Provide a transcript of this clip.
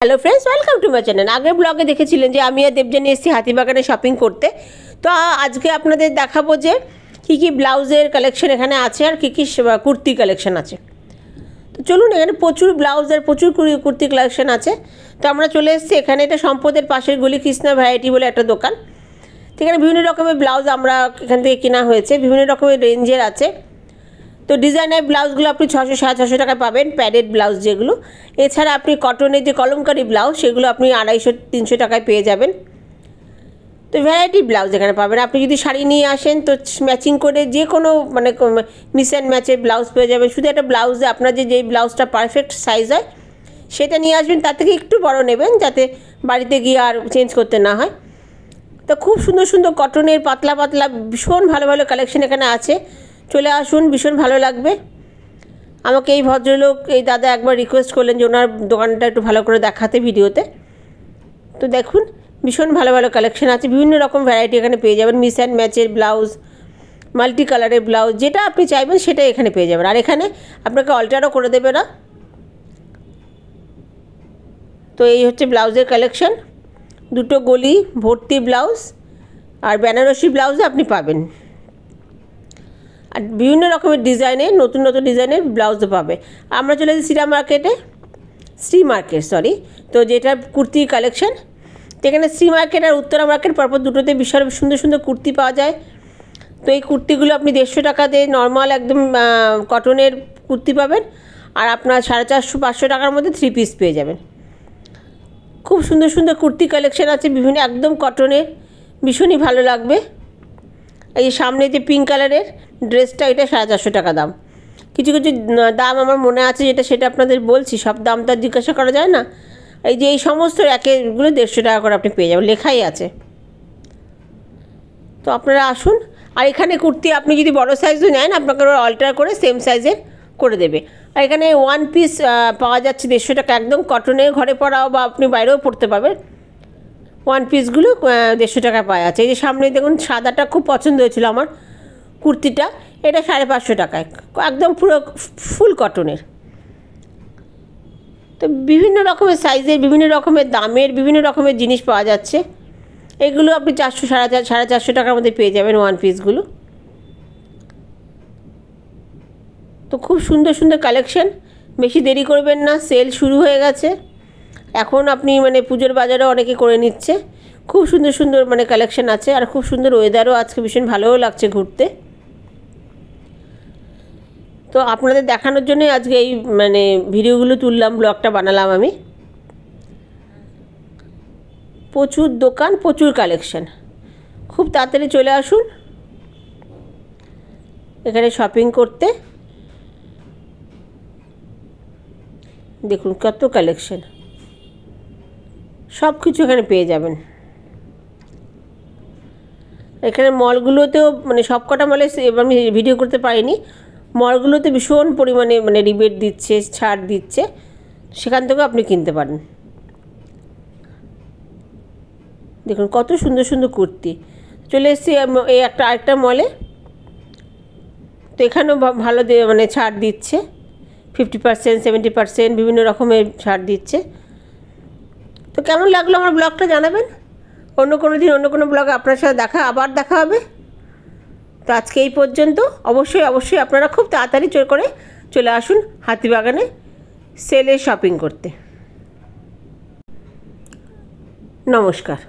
Hello friends, welcome to my channel. আগের ব্লগে দেখেছিলেন যে আমি আর দেবযানী এসেছি হাতিবাগানে শপিং করতে। তো আজকে আপনাদের দেখাবো যে কী কী ব্লাউজের কালেকশন এখানে আছে আর কী কী কুর্তি কালেকশন আছে। তো চলুন, এখানে প্রচুর ব্লাউজ আর প্রচুর কুর্তি কালেকশন আছে। তো আমরা চলে এসেছি এখানে, এটা সম্পদের পাশের গলি কৃষ্ণা ভ্যারাইটি বলে একটা দোকান। তো এখানে বিভিন্ন রকমের ব্লাউজ আমরা এখান থেকে কেনা হয়েছে, বিভিন্ন রকমের রেঞ্জের আছে। তো ডিজাইনার ব্লাউজগুলো আপনি 600-650 টাকায় পাবেন, প্যাডেড ব্লাউজ যেগুলো। এছাড়া আপনি কটনের যে কলমকারি ব্লাউজ সেগুলো আপনি 250-300 টাকায় পেয়ে যাবেন। তো ভ্যারাইটি ব্লাউজ এখানে পাবেন। আপনি যদি শাড়ি নিয়ে আসেন তো ম্যাচিং করে যে কোনো মিস অ্যান্ড ম্যাচের ব্লাউজ পেয়ে যাবেন। শুধু একটা ব্লাউজে আপনার যেই ব্লাউজটা পারফেক্ট সাইজ হয় সেটা নিয়ে আসবেন, তার থেকে একটু বড় নেবেন যাতে বাড়িতে গিয়ে আর চেঞ্জ করতে না হয়। তো খুব সুন্দর সুন্দর কটনের পাতলা পাতলা ভীষণ ভালো ভালো কালেকশন এখানে আছে। চলে আসুন, ভীষণ ভালো লাগবে। আমাকে এই ভদ্রলোক, এই দাদা একবার রিকোয়েস্ট করলেন যে ওনার দোকানটা একটু ভালো করে দেখাতে ভিডিওতে। তো দেখুন, ভীষণ ভালো ভালো কালেকশন আছে, বিভিন্ন রকম ভ্যারাইটি এখানে পেয়ে যাবেন। মিস অ্যান্ড ম্যাচের ব্লাউজ, মাল্টি কালারের ব্লাউজ, যেটা আপনি চাইবেন সেটাই এখানে পেয়ে যাবেন। আর এখানে আপনাকে অল্টারও করে দেবে না। তো এই হচ্ছে ব্লাউজের কালেকশন। দুটো গলি ভর্তি ব্লাউজ আর বেনারসি ব্লাউজও আপনি পাবেন। আর বিভিন্ন রকমের ডিজাইনের, নতুন নতুন ডিজাইনের ব্লাউজও পাবে। আমরা চলে যাই শ্রী মার্কেট তো যেটা কুর্তির কালেকশন। তো এখানে শ্রী মার্কেট আর উত্তরা মার্কেট পরপর দুটোতে বিশাল সুন্দর সুন্দর কুর্তি পাওয়া যায়। তো এই কুর্তিগুলো আপনি 150 টাকাতে নর্মাল একদম কটনের কুর্তি পাবেন, আর আপনার 450-500 টাকার মধ্যে 3 পিস পেয়ে যাবেন। খুব সুন্দর সুন্দর কুর্তি কালেকশন আছে বিভিন্ন, একদম কটনের, ভীষণই ভালো লাগবে। এই সামনে যে পিঙ্ক কালারের ড্রেসটা, এটা 450 টাকা দাম। কিছু কিছু দাম আমার মনে আছে সেটা আপনাদের বলছি, সব দামটা জিজ্ঞাসা করা যায় না। এই যে এই সমস্ত একেগুলো 150 টাকা করে আপনি পেয়ে যাবেন, লেখাই আছে। তো আপনারা আসুন। আর এখানে কুর্তি আপনি যদি বড় সাইজও নেন আপনাকে অল্টার করে সেম সাইজের করে দেবে। আর এখানে 1 পিস পাওয়া যাচ্ছে 150 টাকা, একদম কটনের, ঘরে পরাও বা আপনি বাইরেও পরতে পারবেন। 1 পিসগুলো 150 টাকা পাওয়া যাচ্ছে। এই যে সামনে দেখুন, সাদাটা খুব পছন্দ হয়েছিল আমার কুর্তিটা, এটা 550 টাকায়, একদম পুরো ফুল কটনের। তো বিভিন্ন রকমের সাইজের, বিভিন্ন রকমের দামের, বিভিন্ন রকমের জিনিস পাওয়া যাচ্ছে। এগুলো আপনি 400-450 টাকার মধ্যে পেয়ে যাবেন 1 পিসগুলো। তো খুব সুন্দর সুন্দর কালেকশন, বেশি দেরি করবেন না, সেল শুরু হয়ে গেছে এখন। আপনি পুজোর বাজারও অনেকে করে নিচ্ছে। খুব সুন্দর সুন্দর কালেকশন আছে, আর খুব সুন্দর ওয়েদারও আজকে, ভীষণ ভালোও লাগছে ঘুরতে। তো আপনাদের দেখানোর জন্যই আজকে এই ভিডিওগুলো তুললাম, ব্লগটা বানালাম আমি। প্রচুর দোকান, প্রচুর কালেকশন, খুব তাড়াতাড়ি চলে আসুন এখানে শপিং করতে। দেখুন কত কালেকশন, সব কিছু এখানে পেয়ে যাবেন। এখানে মলগুলোতেও সব কটা মলে আমি ভিডিও করতে পারিনি, মলগুলোতে ভীষণ পরিমাণে রিবেট দিচ্ছে, ছাড় দিচ্ছে, সেখান থেকেও আপনি কিনতে পারেন। দেখুন কত সুন্দর সুন্দর কুর্তি। চলে এসেছি এই আরেকটা মলে। তো এখানেও ভালো ছাড় দিচ্ছে, 50%, 70% বিভিন্ন রকমের ছাড় দিচ্ছে। তো কেমন লাগলো আমার ব্লগটা জানাবেন। অন্য কোনো দিন অন্য কোনো ব্লগে আপনার সাথে আবার দেখা হবে। তো আজকে এই পর্যন্ত। অবশ্যই আপনারা খুব তাড়াতাড়ি করে চলে আসুন হাতিবাগানে সেলে শপিং করতে। নমস্কার।